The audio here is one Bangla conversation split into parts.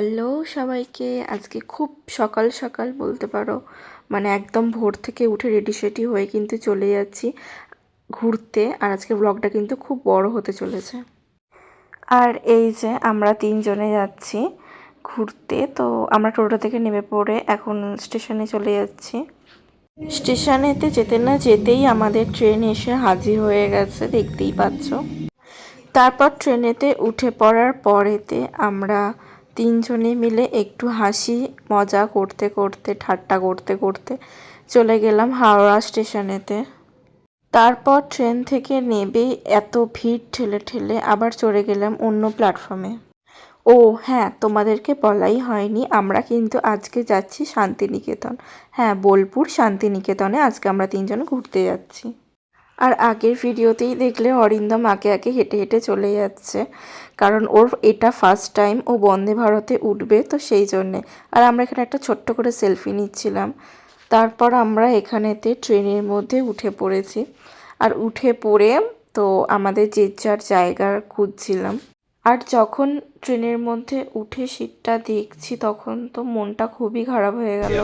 হ্যালো সবাইকে। আজকে খুব সকাল সকাল বলতে পারো, মানে একদম ভোর থেকে উঠে রেডি সেডি হয়ে কিন্তু চলে যাচ্ছি ঘুরতে। আর আজকে ব্লগটা কিন্তু খুব বড় হতে চলেছে। আর এই যে আমরা তিনজনে যাচ্ছি ঘুরতে, তো আমরা টোটো থেকে নেমে পড়ে এখন স্টেশনে চলে যাচ্ছি। স্টেশনেতে যেতে না যেতেই আমাদের ট্রেন এসে হাজির হয়ে গেছে, দেখতেই পাচ্ছ। তারপর ট্রেনেতে উঠে পড়ার পরেতে আমরা তিনজনে মিলে একটু হাসি মজা করতে করতে ঠাট্টা করতে করতে চলে গেলাম হাওড়া স্টেশনেতে। তারপর ট্রেন থেকে নেবে এত ভিড় ঠেলে ঠেলে আবার চলে গেলাম অন্য প্ল্যাটফর্মে। ও হ্যাঁ, তোমাদেরকে বলাই হয়নি, আমরা কিন্তু আজকে যাচ্ছি শান্তিনিকেতন। হ্যাঁ, বোলপুর শান্তিনিকেতনে আজকে আমরা তিনজন ঘুরতে যাচ্ছি। আর আগের ভিডিওতেই দেখলে অরিন্দম আগে আগে হেঁটে হেঁটে চলে যাচ্ছে, কারণ ওর এটা ফার্স্ট টাইম ও বন্দে ভারতে উঠবে, তো সেই জন্যে। আর আমরা এখানে একটা ছোট্ট করে সেলফি নিচ্ছিলাম। তারপর আমরা এখানেতে ট্রেনের মধ্যে উঠে পড়েছি। আর উঠে পড়ে তো আমাদের যে যার জায়গা খুঁজছিলাম। আর যখন ট্রেনের মধ্যে উঠে সিটটা দেখছি তখন তো মনটা খুবই খারাপ হয়ে গেল।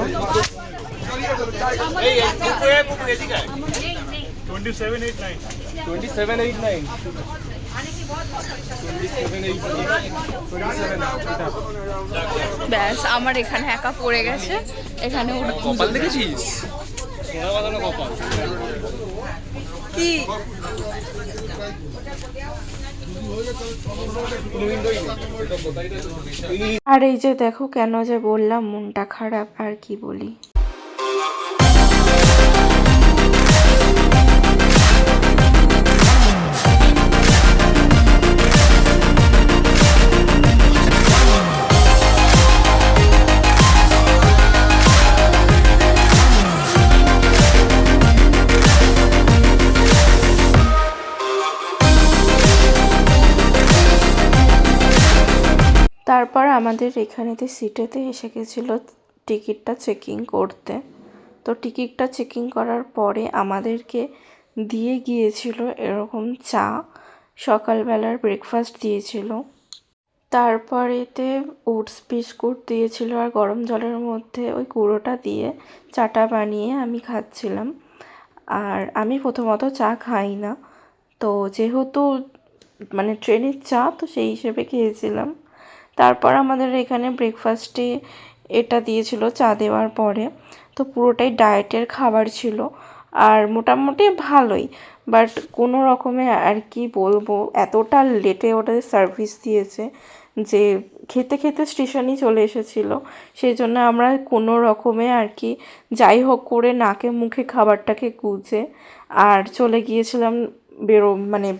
ব্যাস আমার এখানে একা পড়ে গেছে। এখানে কপাল দেখেছিস? কি আর এই যে দেখো, কেন যে বললাম মনটা খারাপ, আর কি বলি। তারপর আমাদের এখানেতে সিটেতে এসে গেছিলো টিকিটটা চেকিং করতে। তো টিকিটটা চেকিং করার পরে আমাদেরকে দিয়ে গিয়েছিল এরকম চা, সকালবেলার ব্রেকফাস্ট দিয়েছিল। তারপরেতে ওটস বিস্কুট দিয়েছিল আর গরম জলের মধ্যে ওই গুঁড়োটা দিয়ে চাটা বানিয়ে আমি খাচ্ছিলাম। আর আমি প্রথমত চা খাই না, তো যেহেতু মানে ট্রেনের চা, তো সেই হিসেবে খেয়েছিলাম। তারপর আমাদের এখানে ব্রেকফাস্টে এটা দিয়েছিল চা দেওয়ার পরে। তো পুরোটাই ডায়েটের খাবার ছিল আর মোটামুটি ভালোই, বাট কোনো রকমে আর কি বলবো, এতটা লেটে ওটাদের সার্ভিস দিয়েছে যে খেতে খেতে স্টেশনই চলে এসেছিলো। সেই জন্য আমরা কোনো রকমে আর কি যাই হোক করে নাকে মুখে খাবারটাকে গুজে আর চলে গিয়েছিলাম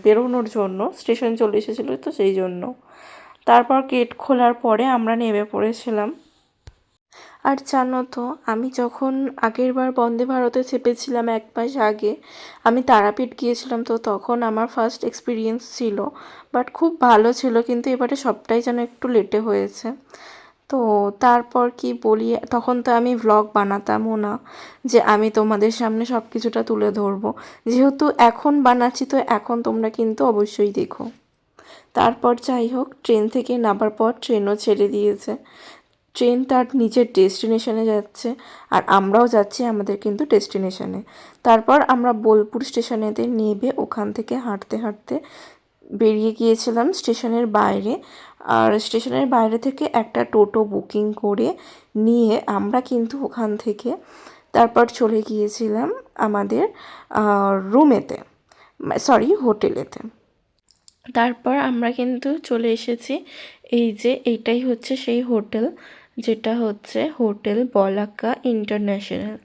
বেরোনোর জন্য। স্টেশন চলে এসেছিলো তো সেই জন্য। তারপর গেট খোলার পরে আমরা নেমে পড়েছিলাম। আর জানো তো, আমি যখন আগেরবার বন্দে ভারতে চেপেছিলাম 1 মাস আগে, আমি তারাপীঠ গিয়েছিলাম, তো তখন আমার ফার্স্ট এক্সপিরিয়েন্স ছিল, বাট খুব ভালো ছিল। কিন্তু এবারে সবটাই যেন একটু লেটে হয়েছে। তো তারপর কি বলি, তখন তো আমি ভ্লগ বানাতামও না যে আমি তোমাদের সামনে সব কিছুটা তুলে ধরবো। যেহেতু এখন বানাচ্ছি, তো এখন তোমরা কিন্তু অবশ্যই দেখো। তারপর যাই হোক, ট্রেন থেকে নামার পর ট্রেনও ছেড়ে দিয়েছে। ট্রেন তার নিজের ডেস্টিনেশনে যাচ্ছে আর আমরাও যাচ্ছি আমাদের কিন্তু ডেস্টিনেশনে। তারপর আমরা বোলপুর স্টেশনেতে নেমে ওখান থেকে হাঁটতে হাঁটতে বেরিয়ে গিয়েছিলাম স্টেশনের বাইরে। আর স্টেশনের বাইরে থেকে একটা টোটো বুকিং করে নিয়ে আমরা কিন্তু ওখান থেকে তারপর চলে গিয়েছিলাম আমাদের রুমেতে, হোটেলেতে। তারপর আমরা কিন্তু চলে এসেছি, এই যে এইটাই হচ্ছে সেই হোটেল, যেটা হচ্ছে হোটেল বলাকা ইন্টারন্যাশনাল।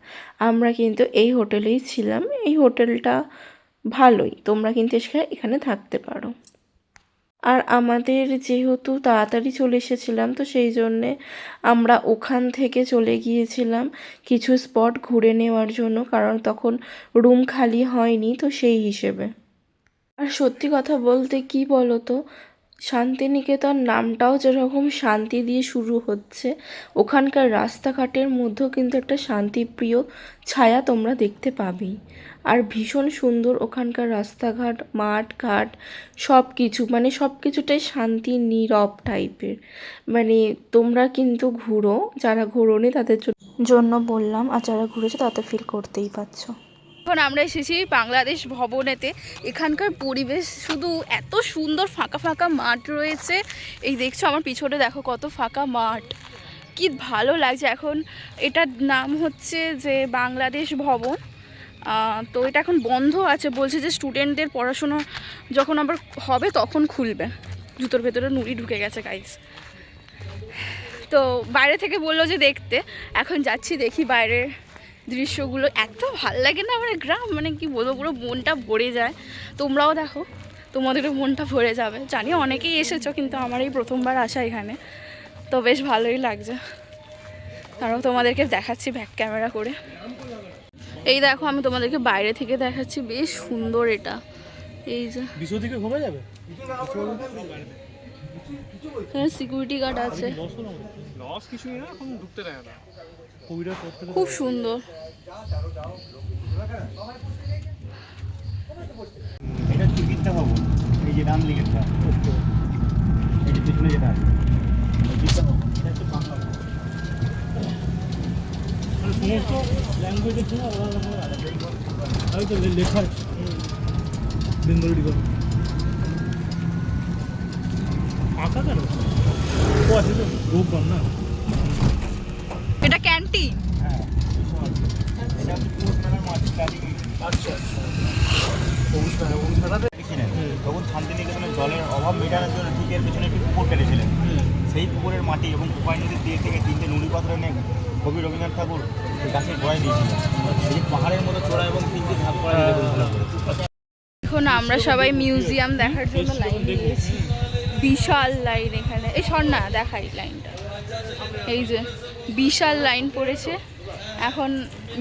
আমরা কিন্তু এই হোটেলেই ছিলাম। এই হোটেলটা ভালোই, তোমরা কিন্তু এখানে থাকতে পারো। আর আমাদের যেহেতু তাড়াতাড়ি চলে এসেছিলাম, তো সেই জন্যে আমরা ওখান থেকে চলে গিয়েছিলাম কিছু স্পট ঘুরে নেওয়ার জন্য, কারণ তখন রুম খালি হয়নি, তো সেই হিসেবে। আর সত্যি কথা বলতে কি বলো তো, শান্তিনিকেতন নামটাও যেরকম শান্তি দিয়ে শুরু হচ্ছে, ওখানকার রাস্তাঘাটের মধ্যেও কিন্তু একটা শান্তিপ্রিয় ছায়া তোমরা দেখতে পাবেই। আর ভীষণ সুন্দর ওখানকার রাস্তাঘাট, মাঠ ঘাট, সব কিছু মানে সব কিছুটাই শান্তি নীরব টাইপের। মানে তোমরা কিন্তু ঘুরো, যারা ঘুরোনি তাদের জন্য বললাম, আর যারা ঘুরেছো তাদের ফিল করতেই পারছো। এখন আমরা এসেছি বাংলাদেশ ভবনেতে। এখানকার পরিবেশ শুধু এত সুন্দর, ফাঁকা ফাঁকা মাঠ রয়েছে। এই দেখছো আমার পিছনে, দেখো কত ফাঁকা মাঠ, কি ভালো লাগছে। এখন এটার নাম হচ্ছে যে বাংলাদেশ ভবন। তো এটা এখন বন্ধ আছে, বলছে যে স্টুডেন্টদের পড়াশোনা যখন আবার হবে তখন খুলবে। জুতোর ভেতরে নুড়ি ঢুকে গেছে গাইস। তো বাইরে থেকে বললো যে দেখতে, এখন যাচ্ছি, দেখি বাইরের দৃশ্যগুলো। এত ভালো লাগে না আমার গ্রাম, মানে কি বলবো, পুরো মনটা ভরে যায়। তোমরাও দেখো, তোমাদেরও মনটা ভরে যাবে। জানি অনেকেই এসেছো, কিন্তু আমার এই প্রথমবার আসা এখানে, তো বেশ ভালোই লাগছে। তারাও তোমাদেরকে দেখাচ্ছি ব্যাক ক্যামেরা করে। এই দেখো, আমি তোমাদেরকে বাইরে থেকে দেখাচ্ছি, বেশ সুন্দর এটা। এই যে সিকিউরিটি গার্ড আছে, খুব সুন্দর। এটা চিকিৎসা ভবন, এই যে নাম লিখেছে, এই যে পিছনে যেটা আছে চিকিৎসা ভবন, এটা হচ্ছে বাংলা ভবন। সমস্ত ল্যাঙ্গুয়েজের জন্য আলাদা আলাদা হয়তো লেখা বেঙ্গলি করে আঁকা কেন ও আছে তো রূপগণ না। এটা ক্যান্টিন। হ্যাঁ, এটা হচ্ছে পুরো মেলার মাঠ। আচ্ছা, তখন শান্তিনিকেতনের জলের অভাব মেটানোর জন্য ঠিক এর পেছনে একটি পুকুর কেটেছিলেন। সেই পুকুরের মাটি এবং কোপাই নদীর তীর থেকে 3টে নুড়ি পাথর এনে কবি রবীন্দ্রনাথ ঠাকুর গাছের গোড়ায় দিয়েছিলেন। এই পাহাড়ের মতো চড়া এবং 3টে ভাগ করা এখন আমরা সবাই মিউজিয়াম দেখার জন্য লাইন দিয়েছি, বিশাল লাইন এখানে। এই স্বর্ণা দেখাই লাইনটা, এই যে বিশাল লাইন পড়েছে। এখন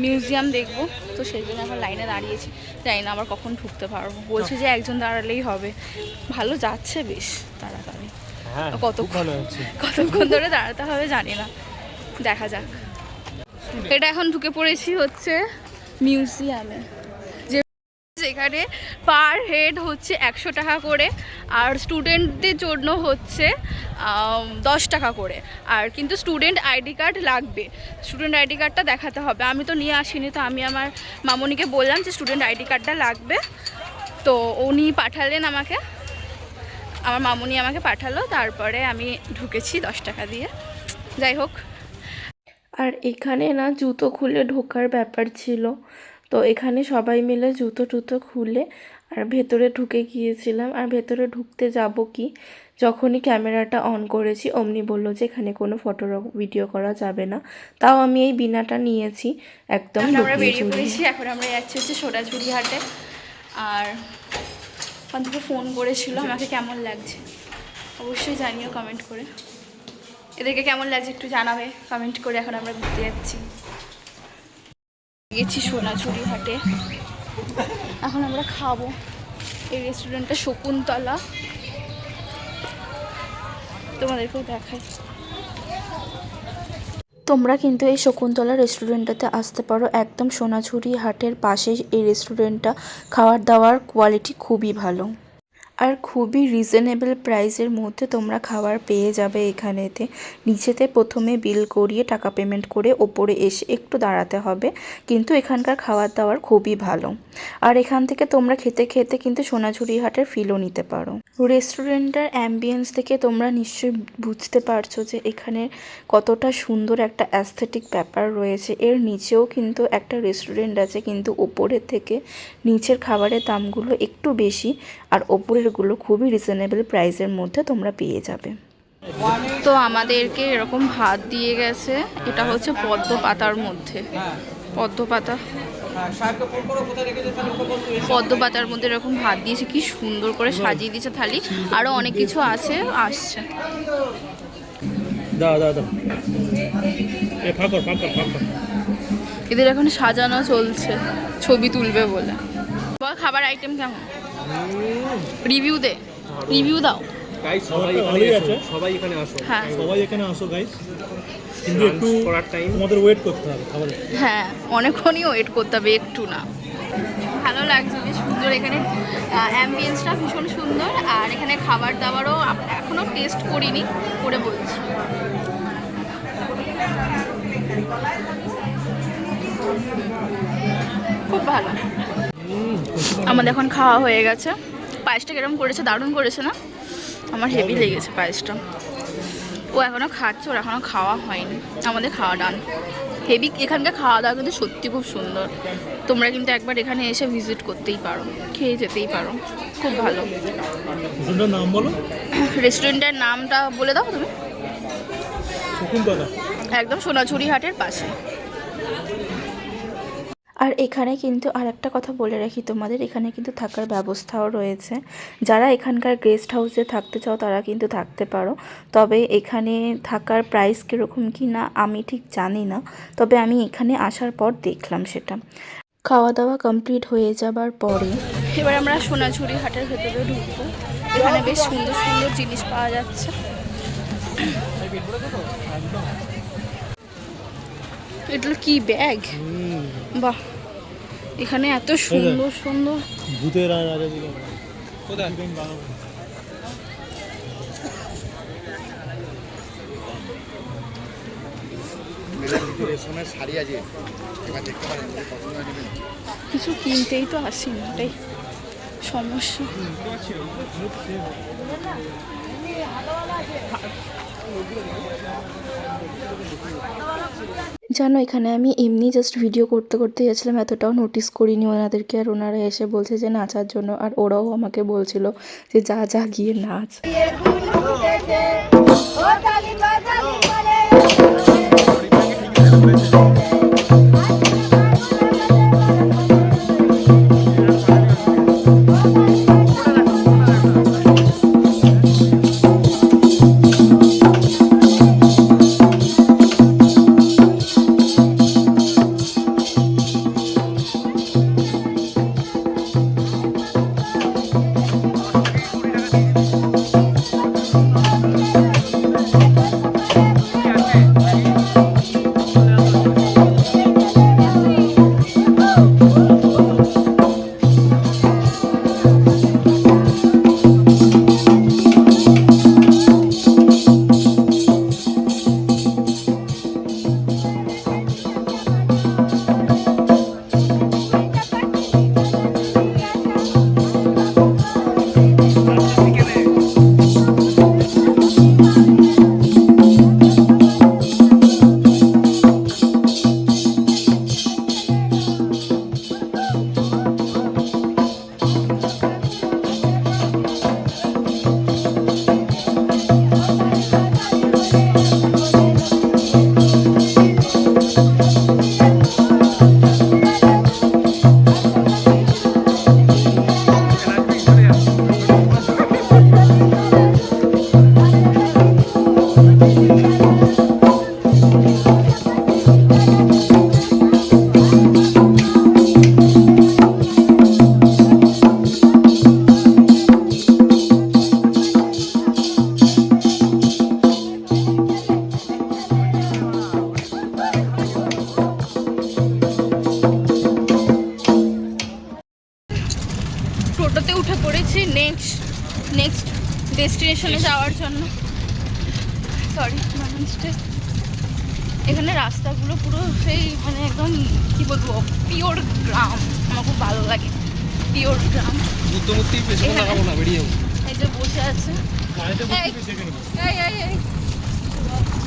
মিউজিয়াম দেখবো, তো সেই জন্য এখন লাইনে দাঁড়িয়েছি। জানি না আবার কখন ঢুকতে পারবো, বলছে যে একজন দাঁড়ালেই হবে। ভালো যাচ্ছে বেশ তাড়াতাড়ি, কতক্ষণ ধরে দাঁড়াতে হবে জানি না, দেখা যাক। এটা এখন ঢুকে পড়েছি হচ্ছে মিউজিয়ামে, যেখানে পার হেড হচ্ছে 100 টাকা করে, আর স্টুডেন্টদের জন্য হচ্ছে 10 টাকা করে। আর কিন্তু স্টুডেন্ট আইডি কার্ড লাগবে, স্টুডেন্ট আইডি কার্ডটা দেখাতে হবে। আমি তো নিয়ে আসিনি, তো আমি আমার মামনিকে বললাম যে স্টুডেন্ট আইডি কার্ডটা লাগবে, তো উনি পাঠালেন আমাকে, আমার মামনি আমাকে পাঠালো, তারপরে আমি ঢুকেছি 10 টাকা দিয়ে। যাই হোক, আর এখানে না জুতো খুলে ঢোকার ব্যাপার ছিল, তো এখানে সবাই মিলে জুতো টুতো খুলে আর ভেতরে ঢুকে গিয়েছিলাম। আর ভেতরে ঢুকতে যাব কি, যখনই ক্যামেরাটা অন করেছি অমনি বললো যে এখানে কোনো ফটো ভিডিও করা যাবে না। তাও আমি এই বিনাটা নিয়েছি একদম। আমরা বেরিয়ে পড়েছি, এখন আমরা যাচ্ছি হচ্ছে সোনাঝুরি হাটে। আর ওখান থেকে ফোন করেছিল আমাকে, কেমন লাগছে অবশ্যই জানিও কমেন্ট করে। এদেরকে কেমন লাগছে একটু জানাবে কমেন্ট করে। এখন আমরা ঘুরতে যাচ্ছি, গেছি সোনাঝুরি হাটে, এখন আমরা খাবো। এই রেস্টুরেন্টটা শকুন্তলা, তোমাদেরকেও দেখাই। তোমরা কিন্তু এই শকুন্তলা রেস্টুরেন্টটাতে আসতে পারো, একদম সোনাঝুরি হাটের পাশেই এই রেস্টুরেন্টটা। খাওয়ার দাওয়ার কোয়ালিটি খুবই ভালো, আর খুবই রিজনেবল প্রাইসের মধ্যে তোমরা খাবার পেয়ে যাবে এখানেতে। নিচেতে প্রথমে বিল করিয়ে টাকা পেমেন্ট করে ওপরে এসে একটু দাঁড়াতে হবে, কিন্তু এখানকার খাবার দাবার খুবই ভালো। আর এখান থেকে তোমরা খেতে খেতে কিন্তু সোনাঝুরি হাটের ফিলও নিতে পারো। রেস্টুরেন্টের অ্যাম্বিয়েন্স থেকে তোমরা নিশ্চয়ই বুঝতে পারছো যে এখানে কতটা সুন্দর একটা অ্যাস্থেটিক ব্যাপার রয়েছে। এর নিচেও কিন্তু একটা রেস্টুরেন্ট আছে, কিন্তু ওপরের থেকে নিচের খাবারের দামগুলো একটু বেশি, আর ওপরেরগুলো খুবই রিজনেবল প্রাইসের মধ্যে তোমরা পেয়ে যাবে। তো আমাদেরকে এরকম ভাত দিয়ে গেছে, এটা হচ্ছে পদ্ম পাতার মধ্যে, পদ্ম পাতার মধ্যে এরকম ভাত দিয়েছে, কি সুন্দর করে সাজিয়ে দিয়েছে থালি। আরও অনেক কিছু আছে, আসছে। এদের এখন সাজানো চলছে ছবি তুলবে বলে। খাবার আইটেম কেমন, রিভিউ দাও। গাইস সবাই এখানে আসো হ্যাঁ সবাই এখানে আসো গাইস, কিন্তু একটু করার টাইম তোমাদের ওয়েট করতে হবে খাবারের। হ্যাঁ অনেকক্ষণই ওয়েট করতে হবে, একটু না। ভালো লাগছে, বেশ সুন্দর এখানে অ্যাম্বিয়েন্সটা ভীষণ সুন্দর। আর এখানে খাবার দাবারও এখনও টেস্ট করিনি, করে বলছি। খুব ভালো। আমাদের এখন খাওয়া হয়ে গেছে। পায়েসটা কিরম করেছে, দারুণ করেছে না? আমার হেভি লেগেছে পায়েসটা। ও এখনও খাচ্ছে, ওর এখনও খাওয়া হয়নি। আমাদের খাওয়া ডান। হেভি, এখানকার খাওয়া দাওয়া কিন্তু সত্যি খুব সুন্দর। তোমরা কিন্তু একবার এখানে এসে ভিজিট করতেই পারো, খেয়ে যেতেই পারো, খুব ভালো। রেস্টুরেন্টের নাম বলো। রেস্টুরেন্টের নামটা বলে দাও তুমি। শকুন্তলা। একদম সোনাঝুরি হাটের পাশে। আর এখানে কিন্তু আর একটা কথা বলে রাখি তোমাদের, এখানে কিন্তু থাকার ব্যবস্থাও রয়েছে। যারা এখানকার গেস্ট হাউসে থাকতে চাও তারা কিন্তু থাকতে পারো। তবে এখানে থাকার প্রাইস কীরকম কি না আমি ঠিক জানি না, তবে আমি এখানে আসার পর দেখলাম সেটা। খাওয়া দাওয়া কমপ্লিট হয়ে যাবার পরে এবার আমরা সোনাঝুরি হাটের ভেতরে ঢুকবো। এখানে বেশ সুন্দর সুন্দর জিনিস পাওয়া যাচ্ছে। এগুলো কি ব্যাগ? বাহ, এখানে এত সুন্দর সুন্দর। ভূতের আর আগে দিকে কোথায়? রেশমের শাড়ি আছে, এবার দেখতে পারেন পছন্দ হয় নেবেন। কিছু কিনতেই তো আসিনি, এটাই সমস্যা। জানো এখানে আমি এমনি জাস্ট ভিডিও করতে করতে যাচ্ছিলাম, এতটাও নোটিস করিনি ওনাদেরকে। আর ওনারা এসে বলছে যে নাচার জন্য, আর ওরাও আমাকে বলছিল যে যা যা গিয়ে নাচ। টোটোতে উঠে পড়েছি নেক্সট ডেস্টিনেশনে যাওয়ার জন্য। সরি, এখানে রাস্তাগুলো পুরো সেই মানে একদম কি বলবো, পিওর গ্রাম। আমার খুব ভালো লাগে পিওর গ্রাম। বুদ্ধমূর্তি পেছনে লাগাবো না, বেরিয়ে যাবো। এই যে বসে আছে,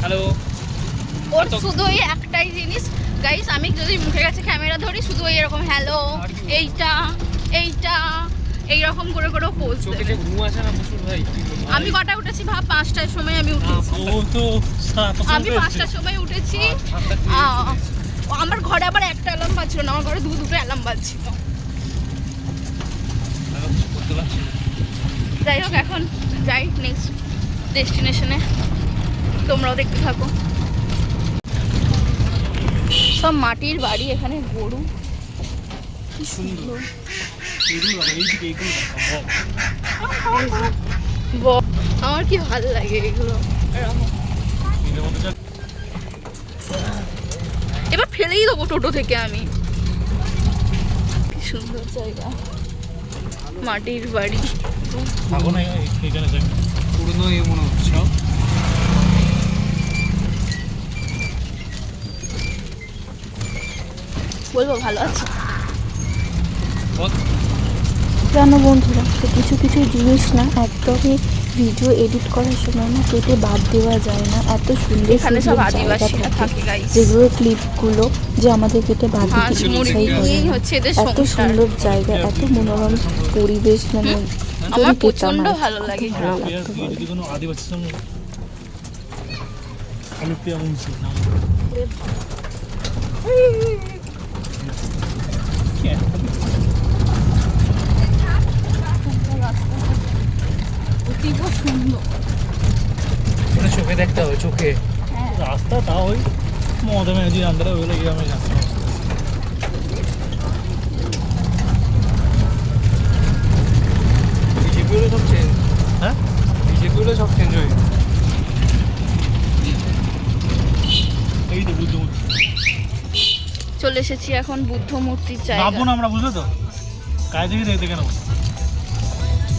হ্যালো। ওর শুধু ওই একটাই জিনিস গাইস, আমি যদি মুখের কাছে ক্যামেরা ধরি শুধু ওই এরকম হ্যালো, এইটা এইটা এইরকম করে করে পোজ চোখে যে ঘুম আসে না প্রচুর ভাই। আমি কটা উঠেছি ভাব, 5টার সময় আমি উঠেছি। আমি 5টার সময় উঠেছি। আমার ঘরে আবার একটা অ্যালার্ম বাজছিল না, আমার ঘরে দুটো অ্যালার্ম বাজছিল। যাই হোক, এখন যাই নেক্সট ডেস্টিনেশনে, তোমরাও দেখতে থাকো। সব মাটির বাড়ি, এখানে গরু কি সুন্দর। আমার আমার কি ভালো লাগে এগুলো এরকম। এর মধ্যে যা এবার ফেলেই দেবো টোটো থেকে আমি। কি সুন্দর জায়গা, মাটির বাড়ি। থাকো না এখানে যাই। পুরনো ইয়ে মনে হচ্ছে। বলবো ভালো আছে। বল। জানো বন্ধুরা, তো কিছু কিছু জিনিস না একদমই ভিডিও এডিট করার সময় না কেটে বাদ দেওয়া যায় না। এত সুন্দর এখানে সব সুন্দর জায়গা আদিবাসীরা থাকে, থাকে গাইস। যেগুলো ক্লিপগুলো যে আমাদের কেটে বাদ হাঁস দিতে মুরগি ইচ্ছাই করে নিয়েই না। হচ্ছে এদের এত সংসার। সুন্দর জায়গা, এত মনোরম পরিবেশ, মানে আমার যদি পেতাম প্রচন্ড আর ভালো লাগে কত গ্রাম। ভালো লাগতো বলো। যদি কোনো আদিবাসীর সঙ্গে আলুপ্রিয়া মুন্সি নাম অতীব সুন্দর। মানে চোখে দেখতে হবে, চোখে। রাস্তা তাও ওই মমতা ব্যানার্জির আন্দারে ওইগুলো গ্রামে রাস্তা। বিজেপি হলে সব চেঞ্জ। হ্যাঁ বিজেপি হলে সব চেঞ্জ হয়ে যায়। এই তো বুদ্ধ মূর্তি। চলে এসেছি এখন বুদ্ধ মূর্তির নামবো জায়গা। না আমরা, বুঝলে তো কাজ থেকে দেখতে কেন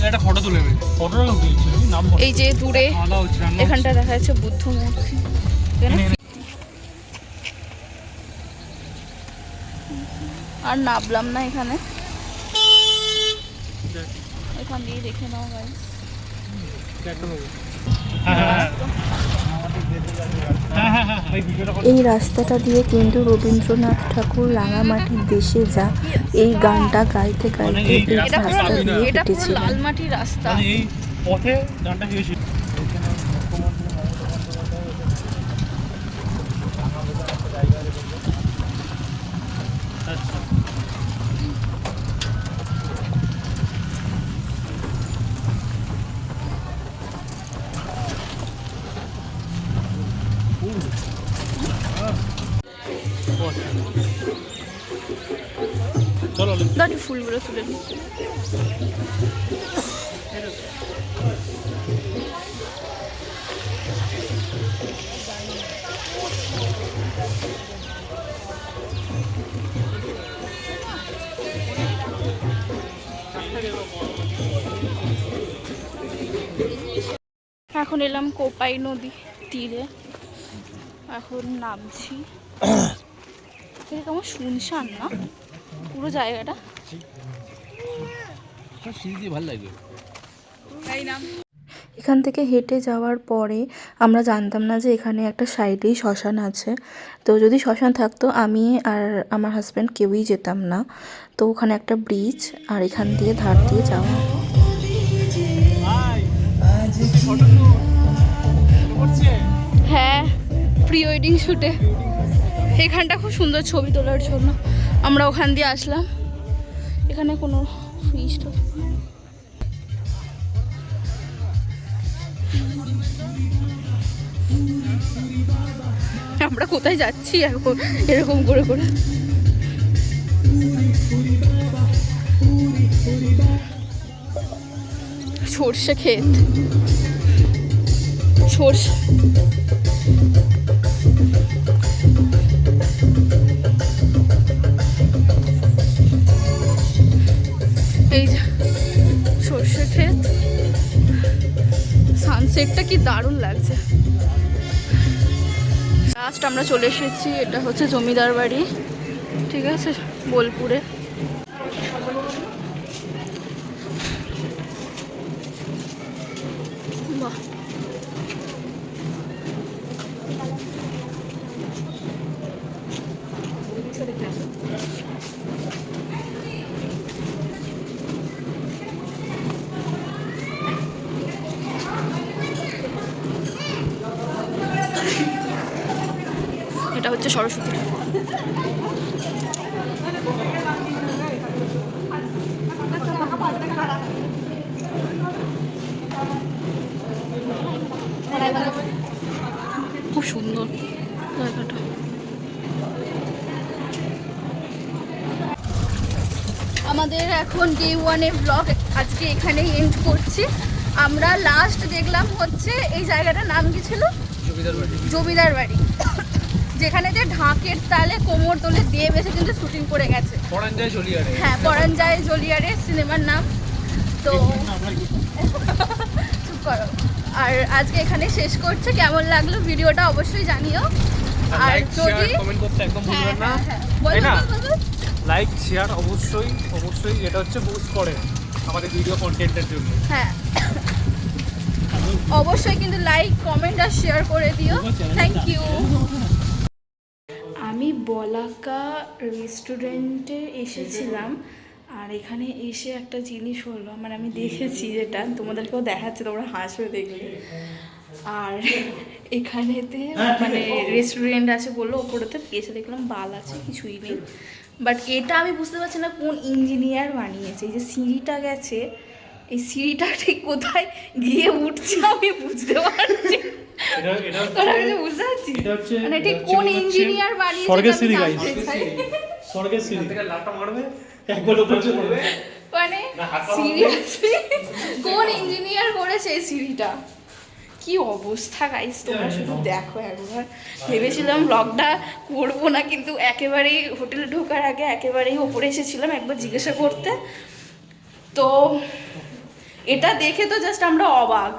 একটা ফটো তুলে নেবে। ফটোটা দিয়েছি নামবো না। এই যে দূরে খাওয়া দাওয়া হচ্ছে, রান্না হচ্ছে। এখানটা দেখা যাচ্ছে বুদ্ধ মূর্তি। এখানে আর নামলাম না এখানে, এখান দিয়ে দেখে নাও ভাই। একটা নেবো। হ্যাঁ হ্যাঁ হ্যাঁ হ্যাঁ হ্যাঁ এই ভিডিওটা এই রাস্তাটা দিয়ে কিন্তু রবীন্দ্রনাথ ঠাকুর রাঙামাটির দেশে যা এই গানটা গাইতে গাইতে এই এটা পুরো রাস্তা দিয়ে এটা পুরো হেঁটেছিলেন। লাল মাটির রাস্তা। মানে এই পথে গানটা গিয়েছিল। আচ্ছা চলো দাঁড়ি ফুলগুলো তুলে নিই। এখন এলাম কোপাই নদী তীরে, এখন নামছি। এটা কেমন শুনশান না পুরো জায়গাটা। ভালো লাগে। এই নাম। এখান থেকে হেঁটে যাওয়ার পরে আমরা জানতাম না যে এখানে একটা সাইডেই শ্মশান আছে। তো যদি শ্মশান থাকতো আমি আর আমার হাজব্যান্ড কেউই যেতাম না। তো ওখানে একটা ব্রিজ আর এখান দিয়ে ধার দিয়ে যাওয়া। হ্যাঁ, প্রি ওয়েডিং শ্যুটে এখানটা খুব সুন্দর ছবি তোলার জন্য আমরা ওখান দিয়ে আসলাম। এখানে কোনো ফিস্ট আমরা কোথায় যাচ্ছি এখন এরকম করে করে। সর্ষে ক্ষেত, সর্ষে এই যে সর্ষে ক্ষেত, সানসেটটা কি দারুণ লাগছে। লাস্ট আমরা চলে এসেছি, এটা হচ্ছে জমিদার বাড়ি, ঠিক আছে, বোলপুরে। বাহ, এটা হচ্ছে সরস্বতী। খুব সুন্দর জায়গাটা। আমাদের এখন ডে 1 ব্লগ আজকে এখানেই এন্ড করছি। আমরা লাস্ট দেখলাম হচ্ছে এই জায়গাটার নাম কি ছিল? জমিদার বাড়ি, যেখানে যে ঢাকের তালে কোমর তোলে দেব এসে কিন্তু শুটিং করে গেছে। পরাঞ্জয় জলিয়ারে। হ্যাঁ, পরাঞ্জয় জলিয়ারে সিনেমার নাম। তো চুপ করো। আর আজকে এখানে শেষ করছে। কেমন লাগলো ভিডিওটা অবশ্যই জানিও। আর যদি কমেন্ট করতে একদম ভুলবেন না, বলো, তাই না? বলো। লাইক শেয়ার অবশ্যই অবশ্যই, এটা হচ্ছে বুস্ট করে আমাদের ভিডিও কন্টেন্টের জন্য। হ্যাঁ, অবশ্যই কিন্তু লাইক কমেন্ট আর শেয়ার করে দিও। Thank you. আমি বলাকা রেস্টুরেন্টে এসেছিলাম, আর এখানে এসে একটা জিনিস হলো, মানে আমি দেখেছি যেটা তোমাদেরকেও দেখাচ্ছে, তোমরা হাসবে দেখলে। আর এখানেতে মানে রেস্টুরেন্ট আছে বললো, ওপরেতে এসে দেখলাম বাল আছে, কিছুই নেই। বাট এটা আমি বুঝতে পারছি না কোন ইঞ্জিনিয়ার বানিয়েছে। এই যে সিঁড়িটা গেছে, এই সিঁড়িটা ঠিক কোথায় গিয়ে উঠছে আমি বুঝতে পারছি না। তোরা কিছু বুঝতে পারছিস? মানে ঠিক কোন ইঞ্জিনিয়ার বানিয়েছে স্বর্গের আমি সিঁড়ি জানতে guys। চাই। স্বর্গের সিঁড়ি থেকে লাটটা মারবে, একবার উপরে চলে মানে সিরিয়াসলি কোন ইঞ্জিনিয়ার করেছে এই সিঁড়িটা? কি অবস্থা গাইস, তোমরা শুধু দেখো একবার। ভেবেছিলাম ব্লগটা করবো না, কিন্তু একেবারেই হোটেলে ঢোকার আগে একেবারেই ওপরে এসেছিলাম একবার জিজ্ঞাসা করতে। তো এটা দেখে তো জাস্ট আমরা অবাক।